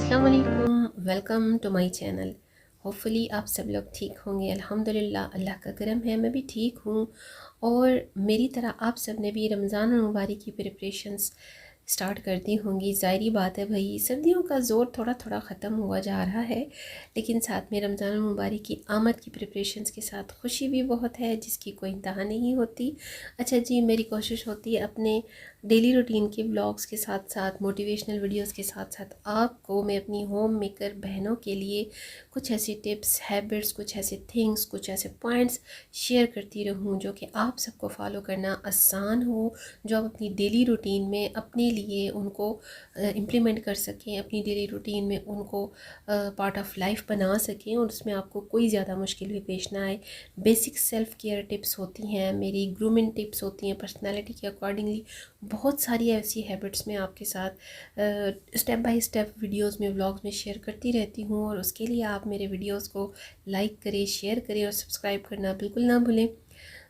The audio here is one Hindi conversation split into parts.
अस्सलामुअलैकुम, welcome to my channel. Hopefully आप सब लोग ठीक होंगे। अल्हम्दुलिल्लाह, अल्लाह का करम है, मैं भी ठीक हूँ। और मेरी तरह आप सब ने भी रमज़ान मुबारक की प्रिपरेशंस स्टार्ट कर दी होंगी। ज़ाहिरी बात है भाई, सर्दियों का ज़ोर थोड़ा थोड़ा ख़त्म हुआ जा रहा है, लेकिन साथ में रमज़ान मुबारक की आमद की प्रिपरेशंस के साथ खुशी भी बहुत है, जिसकी कोई इंतहा नहीं होती। अच्छा जी, मेरी कोशिश होती है अपने डेली रूटीन के व्लॉग्स के साथ साथ, मोटिवेशनल वीडियोस के साथ साथ, आपको मैं अपनी होम मेकर बहनों के लिए कुछ ऐसी टिप्स, हैबिट्स, कुछ ऐसे थिंग्स, कुछ ऐसे पॉइंट्स शेयर करती रहूं जो कि आप सबको फॉलो करना आसान हो, जो आप अपनी डेली रूटीन में अपने लिए उनको इम्प्लीमेंट कर सकें, अपनी डेली रूटीन में उनको पार्ट ऑफ लाइफ बना सकें और उसमें आपको कोई ज़्यादा मुश्किल भी पेश ना आए। बेसिक सेल्फ़ केयर टिप्स होती हैं, मेरी ग्रूमिंग टिप्स होती हैं, पर्सनैलिटी के अकॉर्डिंगली बहुत सारी ऐसी हैबिट्स मैं आपके साथ स्टेप बाय स्टेप वीडियोस में, व्लॉग्स में शेयर करती रहती हूँ। और उसके लिए आप मेरे वीडियोस को लाइक करें, शेयर करें और सब्सक्राइब करना बिल्कुल ना भूलें।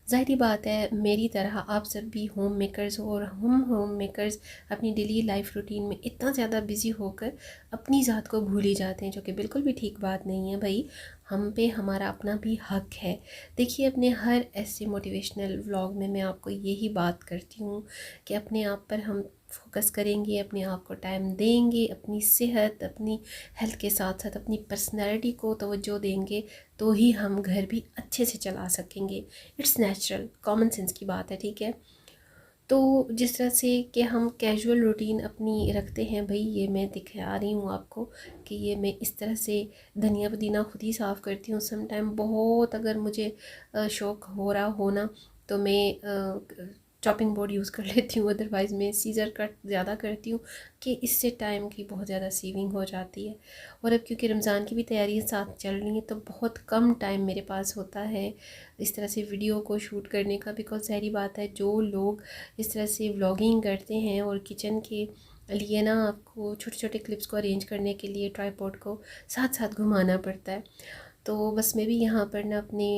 ज़ाहिरी बात है, मेरी तरह आप सब भी होम मेकर्स हो, और हम होम मेकर्स अपनी डेली लाइफ रूटीन में इतना ज़्यादा बिज़ी होकर अपनी ज़ात को भूल ही जाते हैं, जो कि बिल्कुल भी ठीक बात नहीं है भाई। हम पे हमारा अपना भी हक है। देखिए, अपने हर ऐसे मोटिवेशनल व्लॉग में मैं आपको यही बात करती हूँ कि अपने आप पर हम फोकस करेंगे, अपने आप को टाइम देंगे, अपनी सेहत, अपनी हेल्थ के साथ साथ अपनी पर्सनैलिटी को तवज्जो देंगे, तो ही हम घर भी अच्छे से चला सकेंगे। इट्स नेचुरल, कॉमन सेंस की बात है, ठीक है। तो जिस तरह से कि हम कैजुअल रूटीन अपनी रखते हैं भाई, ये मैं दिखा रही हूँ आपको कि ये मैं इस तरह से धनिया पुदीना खुद ही साफ़ करती हूँ। सम टाइम बहुत अगर मुझे शौक़ हो रहा हो ना, तो मैं चॉपिंग बोर्ड यूज़ कर लेती हूँ, अदरवाइज़ मैं सीज़र कट ज़्यादा करती हूँ कि इससे टाइम की बहुत ज़्यादा सेविंग हो जाती है। और अब क्योंकि रमज़ान की भी तैयारियाँ साथ चल रही हैं, तो बहुत कम टाइम मेरे पास होता है इस तरह से वीडियो को शूट करने का। बिकॉज़ ज़ाहिरी बात है, जो लोग इस तरह से व्लॉगिंग करते हैं और किचन के लिए ना आपको छोटे छोटे क्लिप्स को अरेंज करने के लिए ट्राइपॉड को साथ साथ घुमाना पड़ता है। तो बस मैं भी यहाँ पर ना अपने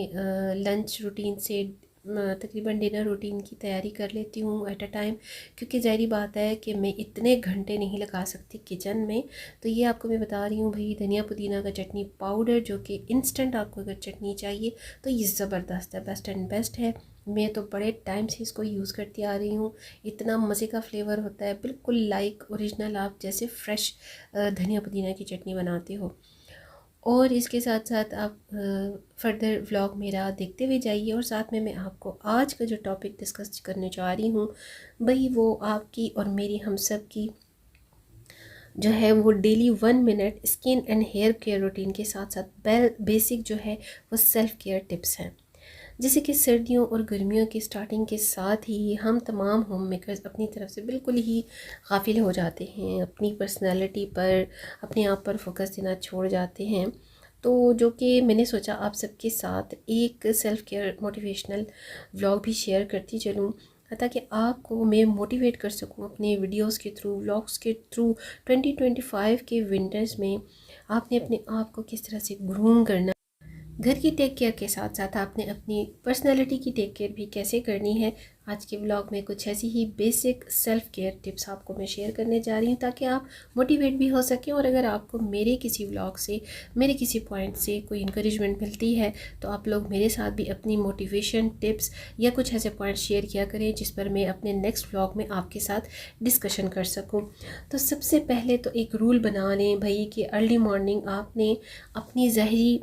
लंच रूटीन से तकरीबन डिनर रूटीन की तैयारी कर लेती हूँ एट अ टाइम, क्योंकि ज़ाहिरी बात है कि मैं इतने घंटे नहीं लगा सकती किचन में। तो ये आपको मैं बता रही हूँ भाई, धनिया पुदीना का चटनी पाउडर, जो कि इंस्टेंट आपको अगर चटनी चाहिए तो ये ज़बरदस्त है, बेस्ट एंड बेस्ट है। मैं तो बड़े टाइम से इसको यूज़ करती आ रही हूँ। इतना मज़े का फ्लेवर होता है, बिल्कुल लाइक ओरिजिनल, आप जैसे फ़्रेश धनिया पुदीना की चटनी बनाते हो। और इसके साथ साथ आप फर्दर व्लॉग मेरा देखते हुए जाइए। और साथ में मैं आपको आज का जो टॉपिक डिस्कस करने जा रही हूँ भाई, वो आपकी और मेरी, हम सब की जो है वो daily 1 minute skin and hair care routine के साथ साथ बेसिक जो है वो सेल्फ़ केयर टिप्स हैं। जैसे कि सर्दियों और गर्मियों की स्टार्टिंग के साथ ही हम तमाम होम मेकर्स अपनी तरफ से बिल्कुल ही गाफिल हो जाते हैं, अपनी पर्सनालिटी पर, अपने आप पर फोकस देना छोड़ जाते हैं। तो जो कि मैंने सोचा आप सबके साथ एक सेल्फ़ केयर मोटिवेशनल व्लॉग भी शेयर करती चलूँ, ताकि आपको मैं मोटिवेट कर सकूं अपने वीडियोस के थ्रू, व्लॉग्स के थ्रू। 2025 के विंटर्स में आपने अपने आप को किस तरह से ग्रूम करना, घर की टेक केयर के साथ साथ आपने अपनी पर्सनैलिटी की टेक केयर भी कैसे करनी है। आज के व्लॉग में कुछ ऐसी ही बेसिक सेल्फ़ केयर टिप्स आपको मैं शेयर करने जा रही हूँ, ताकि आप मोटिवेट भी हो सकें। और अगर आपको मेरे किसी व्लॉग से, मेरे किसी पॉइंट से कोई इंकरेजमेंट मिलती है, तो आप लोग मेरे साथ भी अपनी मोटिवेशन टिप्स या कुछ ऐसे पॉइंट शेयर किया करें जिस पर मैं अपने नेक्स्ट व्लॉग में आपके साथ डिस्कशन कर सकूँ। तो सबसे पहले तो एक रूल बना लें भाई कि अर्ली मॉर्निंग आपने अपनी ज़ाहिरी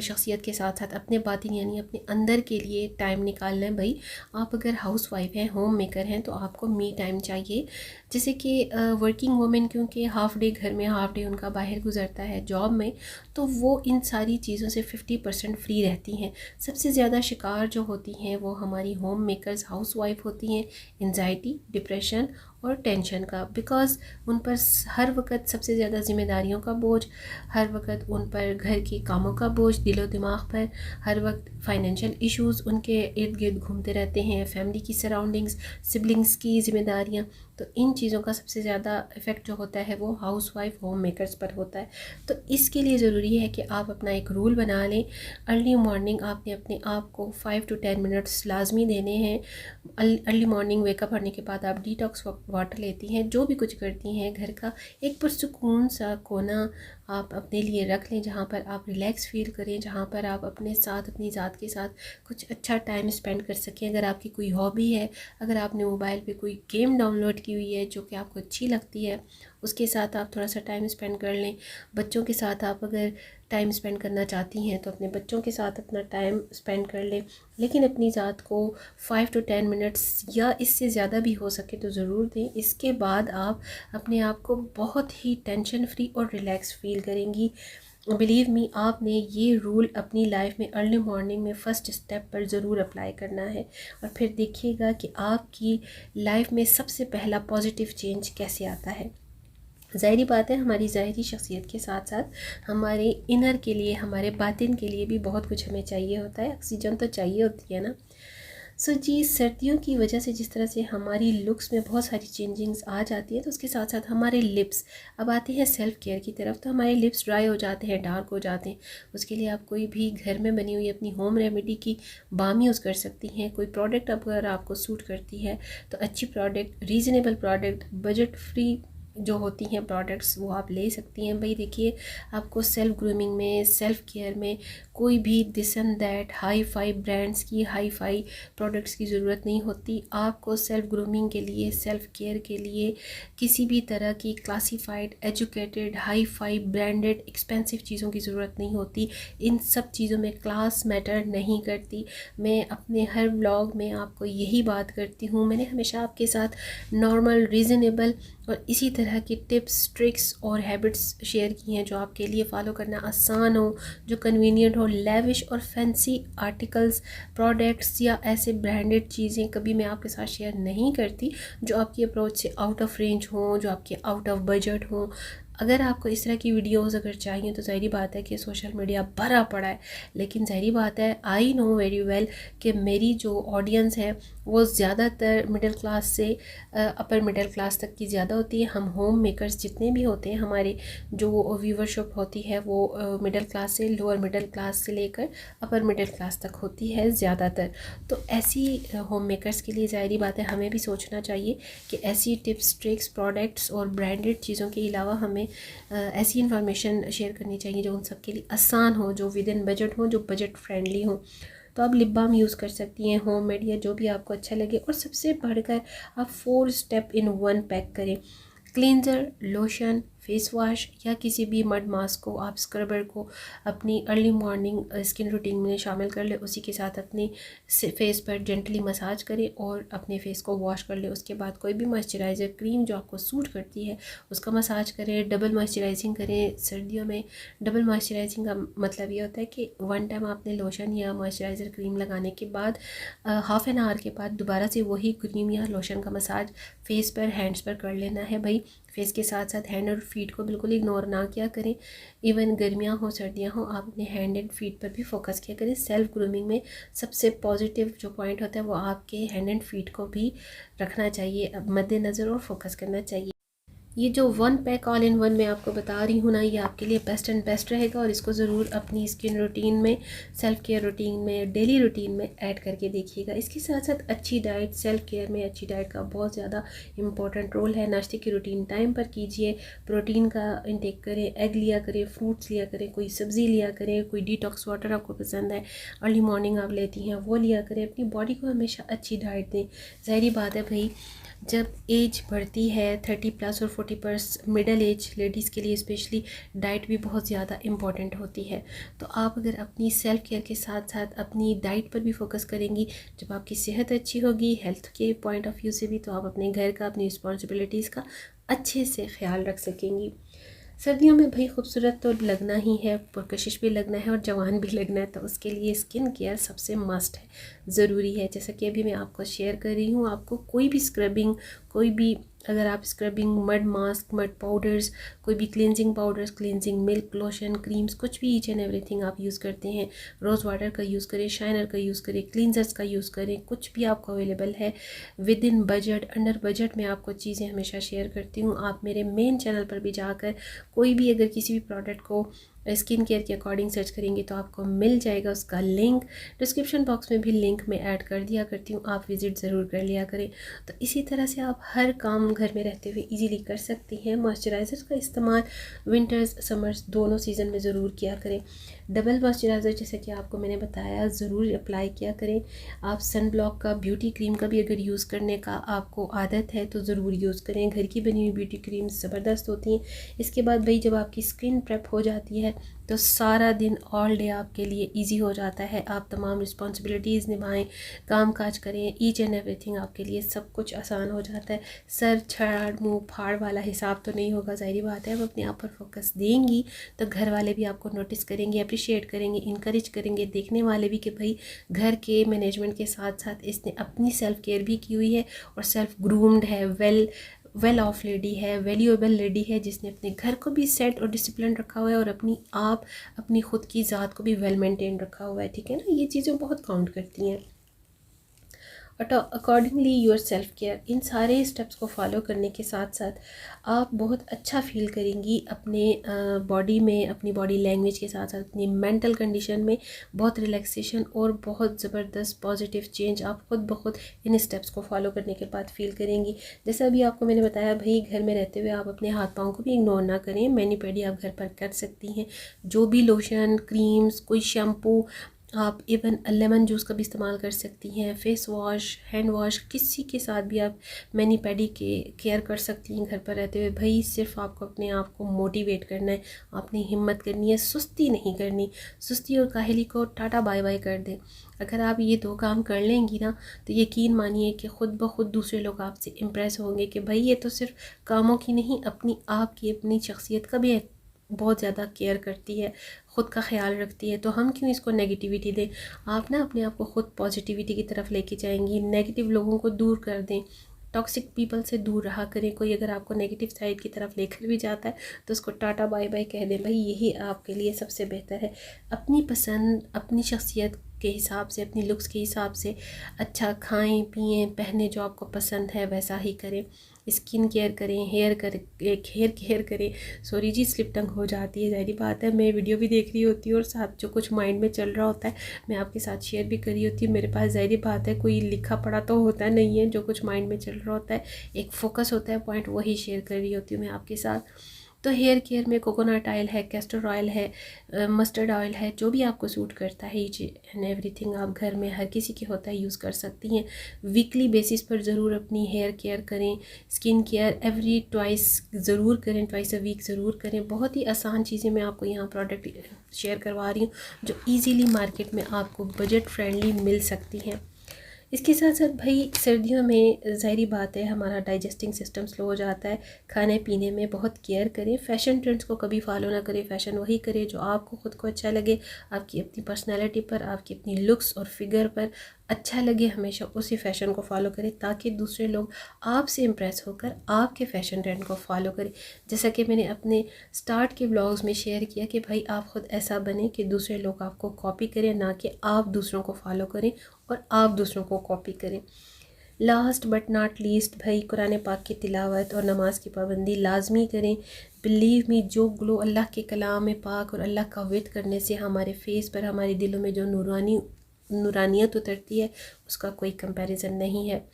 शख्सियत के साथ साथ अपने बातिन यानी अपने अंदर के लिए टाइम निकालना है भाई। आप अगर हाउस वाइफ हैं, होम मेकर हैं, तो आपको मी टाइम चाहिए। जैसे कि वर्किंग वुमेन, क्योंकि हाफ़ डे घर में, हाफ़ डे उनका बाहर गुजरता है जॉब में, तो वो इन सारी चीज़ों से 50% फ्री रहती हैं। सबसे ज़्यादा शिकार जो होती हैं वो हमारी होम मेकर्स, हाउस वाइफ होती हैं, एंजाइटी, डिप्रेशन और टेंशन का। बिकॉज़ उन पर हर वक्त सबसे ज़्यादा ज़िम्मेदारियों का बोझ, हर वक्त उन पर घर के कामों का बोझ दिलो दिमाग पर, हर वक्त फाइनेंशियल इश्यूज़ उनके इर्द गिर्द घूमते रहते हैं, फैमिली की सराउंडिंग्स, सिबलिंग्स की ज़िम्मेदारियाँ। तो इन चीज़ों का सबसे ज़्यादा इफ़ेक्ट जो होता है वो हाउस वाइफ, होम मेकर्स पर होता है। तो इसके लिए ज़रूरी है कि आप अपना एक रूल बना लें। अर्ली मॉर्निंग आपने अपने आप को 5 to 10 मिनट्स लाजमी देने हैं। अर्ली मॉर्निंग वेकअप होने के बाद आप डिटॉक्स वाटर लेती हैं, जो भी कुछ करती हैं, घर का एक पुरसुकून सा कोना आप अपने लिए रख लें जहाँ पर आप रिलैक्स फ़ील करें, जहाँ पर आप अपने साथ, अपनी ज़ात के साथ कुछ अच्छा टाइम स्पेंड कर सकें। अगर आपकी कोई हॉबी है, अगर आपने मोबाइल पे कोई गेम डाउनलोड की हुई है जो कि आपको अच्छी लगती है, उसके साथ आप थोड़ा सा टाइम स्पेंड कर लें। बच्चों के साथ आप अगर टाइम स्पेंड करना चाहती हैं तो अपने बच्चों के साथ अपना टाइम स्पेंड कर लें, लेकिन अपनी ज़ात को 5 to 10 मिनट्स या इससे ज़्यादा भी हो सके तो ज़रूर दें। इसके बाद आप अपने आप को बहुत ही टेंशन फ्री और रिलैक्स फ़ील करेंगी। बिलीव मी, आपने ये रूल अपनी लाइफ में अर्ली मॉर्निंग में फ़र्स्ट स्टेप पर ज़रूर अप्लाई करना है और फिर देखिएगा कि आपकी लाइफ में सबसे पहला पॉजिटिव चेंज कैसे आता है। ज़ाहिरी बात है, हमारी ज़ाहिरी शख्सियत के साथ साथ हमारे इनर के लिए, हमारे बातिन के लिए भी बहुत कुछ हमें चाहिए होता है। ऑक्सीजन तो चाहिए होती है ना। सो जी, सर्दियों की वजह से जिस तरह से हमारी लुक्स में बहुत सारी चेंजिंग्स आ जाती है, तो उसके साथ साथ हमारे लिप्स, अब आते हैं सेल्फ़ केयर की तरफ, तो हमारे लिप्स ड्राई हो जाते हैं, डार्क हो जाते हैं। उसके लिए आप कोई भी घर में बनी हुई अपनी होम रेमेडी की बाम यूज़ कर सकती हैं। कोई प्रोडक्ट अगर आपको सूट करती है तो अच्छी product, reasonable product, budget free जो होती हैं प्रोडक्ट्स, वो आप ले सकती हैं। भाई देखिए, आपको सेल्फ़ ग्रूमिंग में, सेल्फ़ केयर में कोई भी this and that hi fi brands की, हाई फाई प्रोडक्ट्स की ज़रूरत नहीं होती। आपको सेल्फ़ ग्रूमिंग के लिए, सेल्फ़ केयर के लिए किसी भी तरह की classified, educated, hi fi, branded, expensive चीज़ों की ज़रूरत नहीं होती। इन सब चीज़ों में क्लास मैटर नहीं करती। मैं अपने हर व्लॉग में आपको यही बात करती हूँ। मैंने हमेशा आपके साथ नॉर्मल, रीज़नेबल और इसी तरह की टिप्स, ट्रिक्स और हैबिट्स शेयर की हैं जो आपके लिए फ़ॉलो करना आसान हो, जो कन्वीनियंट हो। लेविश और फैंसी आर्टिकल्स, प्रोडक्ट्स या ऐसे ब्रांडेड चीज़ें कभी मैं आपके साथ शेयर नहीं करती जो आपकी अप्रोच से आउट ऑफ रेंज हो, जो आपके आउट ऑफ बजट हो। अगर आपको इस तरह की वीडियोस अगर चाहिए तो ज़ाहिरी बात है कि सोशल मीडिया भरा पड़ा है, लेकिन ज़ाहिरी बात है, आई नो वेरी वेल कि मेरी जो ऑडियंस है वो ज़्यादातर मिडिल क्लास से अपर मिडिल क्लास तक की ज़्यादा होती है। हम होम मेकर्स जितने भी होते हैं, हमारे जो व्यूवरशिप होती है वो मिडिल क्लास से, लोअर मिडिल क्लास से लेकर अपर मिडिल क्लास तक होती है ज़्यादातर। तो ऐसी होम मेकर्स के लिए ज़ाहिरी बात है हमें भी सोचना चाहिए कि ऐसी टिप्स, ट्रिक्स, प्रोडक्ट्स और ब्रांडेड चीज़ों के अलावा हमें ऐसी इन्फॉर्मेशन शेयर करनी चाहिए जो उन सब के लिए आसान हो, जो विद इन बजट हो, जो बजट फ्रेंडली हो। तो आप लिप बाम यूज़ कर सकती हैं, होम मेड या जो भी आपको अच्छा लगे। और सबसे बढ़कर आप 4 स्टेप इन 1 पैक करें। क्लींजर, लोशन, फेस वॉश या किसी भी मड मास्क को, आप स्क्रबर को अपनी अर्ली मॉर्निंग स्किन रूटीन में शामिल कर ले। उसी के साथ अपने फेस पर जेंटली मसाज करें और अपने फेस को वॉश कर ले। उसके बाद कोई भी मॉइस्चराइज़र क्रीम जो आपको सूट करती है उसका मसाज करें। डबल मॉइस्चराइजिंग करें। सर्दियों में डबल मॉइस्चराइजिंग का मतलब ये होता है कि वन टाइम आपने लोशन या मॉइस्चराइज़र क्रीम लगाने के बाद हाफ़ एन आवर के बाद दोबारा से वही क्रीम या लोशन का मसाज फेस पर, हैंड्स पर कर लेना है। भाई फेस के साथ साथ हैंड और फीट को बिल्कुल इग्नोर ना किया करें। इवन गर्मियाँ हो, सर्दियाँ हो, आप अपने हैंड एंड फीट पर भी फोकस किया करें। सेल्फ ग्रूमिंग में सबसे पॉजिटिव जो पॉइंट होता है वो आपके हैंड एंड फीट को भी रखना चाहिए मद्देनज़र और फोकस करना चाहिए। ये जो 1 पैक ऑल इन 1 मैं आपको बता रही हूँ ना, ये आपके लिए बेस्ट एंड बेस्ट रहेगा और इसको ज़रूर अपनी स्किन रूटीन में, सेल्फ़ केयर रूटीन में, डेली रूटीन में ऐड करके देखिएगा। इसके साथ साथ अच्छी डाइट, सेल्फ़ केयर में अच्छी डाइट का बहुत ज़्यादा इंपॉर्टेंट रोल है। नाश्ते की रूटीन टाइम पर कीजिए, प्रोटीन का इंटेक करें, एग लिया करें, फ्रूट्स लिया करें, कोई सब्ज़ी लिया करें, कोई डिटॉक्स वाटर आपको पसंद है, अर्ली मॉर्निंग आप लेती हैं, वो लिया करें। अपनी बॉडी को हमेशा अच्छी डाइट दें। ज़ाहिरी बात है भाई, जब एज बढ़ती है 30+ और 40+, मिडल एज लेडीज़ के लिए स्पेशली डाइट भी बहुत ज़्यादा इम्पॉर्टेंट होती है। तो आप अगर अपनी सेल्फ़ केयर के साथ साथ अपनी डाइट पर भी फोकस करेंगी, जब आपकी सेहत अच्छी होगी हेल्थ के पॉइंट ऑफ व्यू से भी, तो आप अपने घर का, अपनी रिस्पॉन्सिबिलिटीज़ का अच्छे से ख्याल रख सकेंगी। सर्दियों में भाई खूबसूरत तो लगना ही है, पुरकशिश भी लगना है और जवान भी लगना है, तो उसके लिए स्किन केयर सबसे मस्ट है, ज़रूरी है। जैसा कि अभी मैं आपको शेयर कर रही हूँ, आपको कोई भी स्क्रबिंग, कोई भी अगर आप scrubbing, mud mask, mud powders, कोई भी cleansing powders, cleansing milk, lotion, creams, कुछ भी ईच एंड एवरीथिंग आप यूज़ करते हैं, रोज़ वाटर का यूज़ करें, शाइनर का यूज़ करें, क्लींजर्स का यूज़ करें, कुछ भी आपको अवेलेबल है with in budget, under budget में आपको चीज़ें हमेशा शेयर करती हूँ। आप मेरे मेन चैनल पर भी जाकर कोई भी अगर किसी भी प्रोडक्ट को स्किन केयर के अकॉर्डिंग सर्च करेंगे तो आपको मिल जाएगा उसका लिंक। डिस्क्रिप्शन बॉक्स में भी लिंक में ऐड कर दिया करती हूँ, आप विज़िट ज़रूर कर लिया करें। तो इसी तरह से आप हर काम घर में रहते हुए इजीली कर सकती हैं। मॉइस्चराइज़र का इस्तेमाल विंटर्स समर्स दोनों सीज़न में ज़रूर किया करें। डबल मॉइस्चराइज़र जैसे कि आपको मैंने बताया ज़रूर अप्लाई किया करें। आप सन ब्लॉक का, ब्यूटी क्रीम का भी अगर यूज़ करने का आपको आदत है तो ज़रूर यूज़ करें। घर की बनी हुई ब्यूटी क्रीम ज़बरदस्त होती हैं। इसके बाद भाई जब आपकी स्किन प्रेप हो जाती है तो सारा दिन ऑल डे आपके लिए इजी हो जाता है। आप तमाम रिस्पॉन्सिबिलिटीज़ निभाएं, काम काज करें, ईच एंड एवरीथिंग आपके लिए सब कुछ आसान हो जाता है। सर छाड़ मुँह फाड़ वाला हिसाब तो नहीं होगा, ज़ाहिर बात है। आप अपने आप पर फोकस देंगी तो घर वाले भी आपको नोटिस करेंगे, अप्रिशिएट करेंगे, इनकरेज करेंगे, देखने वाले भी कि भाई घर के मैनेजमेंट के साथ साथ इसने अपनी सेल्फ केयर भी की हुई है और सेल्फ ग्रूम्ड है, वेल ऑफ लेडी है, वैल्यूएबल लेडी है, जिसने अपने घर को भी सेट और डिसिप्लिन रखा हुआ है और अपनी खुद की ज़ात को भी वेल मेंटेन रखा हुआ है। ठीक है ना, ये चीज़ें बहुत काउंट करती हैं। अकॉर्डिंगली योर सेल्फ केयर, इन सारे स्टेप्स को फॉलो करने के साथ साथ आप बहुत अच्छा फील करेंगी अपने बॉडी में, अपनी बॉडी लैंग्वेज के साथ साथ अपनी मेंटल कंडीशन में बहुत रिलैक्सेशन और बहुत ज़बरदस्त पॉजिटिव चेंज आप खुद ब खुद इन स्टेप्स को फॉलो करने के बाद फील करेंगी। जैसा अभी आपको मैंने बताया भाई, घर में रहते हुए आप अपने हाथ पाँव को भी इग्नोर ना करें। मैनी पेडी आप घर पर कर सकती हैं। जो भी लोशन, क्रीम्स, कोई शैम्पू, आप इवन लेमन जूस का भी इस्तेमाल कर सकती हैं। फेस वॉश, हैंड वॉश, किसी के साथ भी आप मैनी पैडी के केयर कर सकती हैं घर पर रहते हुए। भाई सिर्फ आपको अपने आप को मोटिवेट करना है, आपने हिम्मत करनी है, सुस्ती नहीं करनी। सुस्ती और काहली को टाटा बाय बाय कर दें। अगर आप ये दो काम कर लेंगी ना तो यकीन मानिए कि ख़ुद ब खुद दूसरे लोग आपसे इम्प्रेस होंगे कि भाई ये तो सिर्फ कामों की नहीं, अपनी आप की अपनी शख्सियत का भी बहुत ज़्यादा केयर करती है, ख़ुद का ख्याल रखती है। तो हम क्यों इसको नेगेटिविटी दें। आप ना अपने आप को ख़ुद पॉजिटिविटी की तरफ लेके जाएंगी। नेगेटिव लोगों को दूर कर दें, टॉक्सिक पीपल से दूर रहा करें। कोई अगर आपको नेगेटिव साइड की तरफ लेकर भी जाता है तो उसको टाटा बाय बाय कह दें। भाई यही आपके लिए सबसे बेहतर है। अपनी पसंद, अपनी शख्सियत के हिसाब से, अपनी लुक्स के हिसाब से अच्छा खाएं पिएं, पहने जो आपको पसंद है वैसा ही करें। स्किन केयर करें, हेयर केयर करें। सॉरी जी, स्लिप टंग हो जाती है, ज़ाहिर बात है। मैं वीडियो भी देख रही होती हूँ और साथ जो कुछ माइंड में चल रहा होता है मैं आपके साथ शेयर भी कर रही होती हूँ। मेरे पास ज़ाहिर बात है कोई लिखा पढ़ा तो होता नहीं है, जो कुछ माइंड में चल रहा होता है एक फोकस होता है पॉइंट, वही शेयर कर रही होती हूँ मैं आपके साथ। तो हेयर केयर में कोकोनट ऑयल है, कैस्टर ऑयल है, मस्टर्ड ऑयल है, जो भी आपको सूट करता है ईच एंड एवरीथिंग आप घर में हर किसी के होता है यूज़ कर सकती हैं। वीकली बेसिस पर ज़रूर अपनी हेयर केयर करें। स्किन केयर एवरी ट्वाइस ज़रूर करें, ट्वाइस अ वीक ज़रूर करें। बहुत ही आसान चीज़ें मैं आपको यहाँ प्रोडक्ट शेयर करवा रही हूँ जो ईजीली मार्केट में आपको बजट फ्रेंडली मिल सकती हैं। इसके साथ साथ भाई सर्दियों में ज़ाहिरी बात है हमारा डाइजेस्टिंग सिस्टम स्लो हो जाता है। खाने पीने में बहुत केयर करें। फ़ैशन ट्रेंड्स को कभी फॉलो ना करें। फ़ैशन वही करें जो आपको ख़ुद को अच्छा लगे, आपकी अपनी पर्सनैलिटी पर, आपकी अपनी लुक्स और फिगर पर अच्छा लगे। हमेशा उसी फ़ैशन को फॉलो करें ताकि दूसरे लोग आपसे इम्प्रेस होकर आपके फ़ैशन ट्रेंड को फॉलो करें। जैसा कि मैंने अपने स्टार्ट के व्लॉग्स में शेयर किया कि भाई आप ख़ुद ऐसा बने कि दूसरे लोग आपको कॉपी करें, ना कि आप दूसरों को फॉलो करें और आप दूसरों को कॉपी करें। लास्ट बट नॉट लीस्ट भाई, कुरान पाक की तिलावत और नमाज की पाबंदी लाजमी करें। बिलीव मी, जो ग्लो अल्लाह के कलाम पाक और अल्लाह का विद करने से हमारे फेस पर, हमारे दिलों में जो नूरानियत उतरती है उसका कोई कंपैरिजन नहीं है।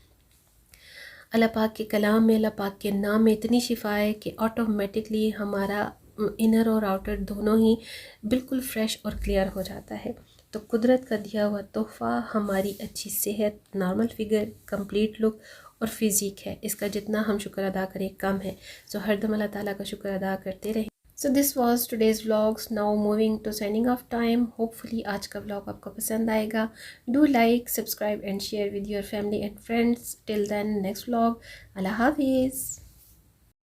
अल्लाह पाक के कलाम में, अल्लाह पाक के नाम में इतनी शिफा है कि ऑटोमेटिकली हमारा इनर और आउटर दोनों ही बिल्कुल फ्रेश और क्लियर हो जाता है। तो कुदरत का दिया हुआ तोहफ़ा हमारी अच्छी सेहत, नॉर्मल फिगर, कंप्लीट लुक और फिज़िक है। इसका जितना हम शुक्र अदा करें कम है। सो हरदम अल्लाह ताला का शुक्र अदा करते रहें। So this was today's vlogs. Now moving to signing off time. Hopefully आज का व्लॉग आपको पसंद आएगा। Do like, subscribe and share with your family and friends. Till then next vlog. अल्लाह हाफिज़।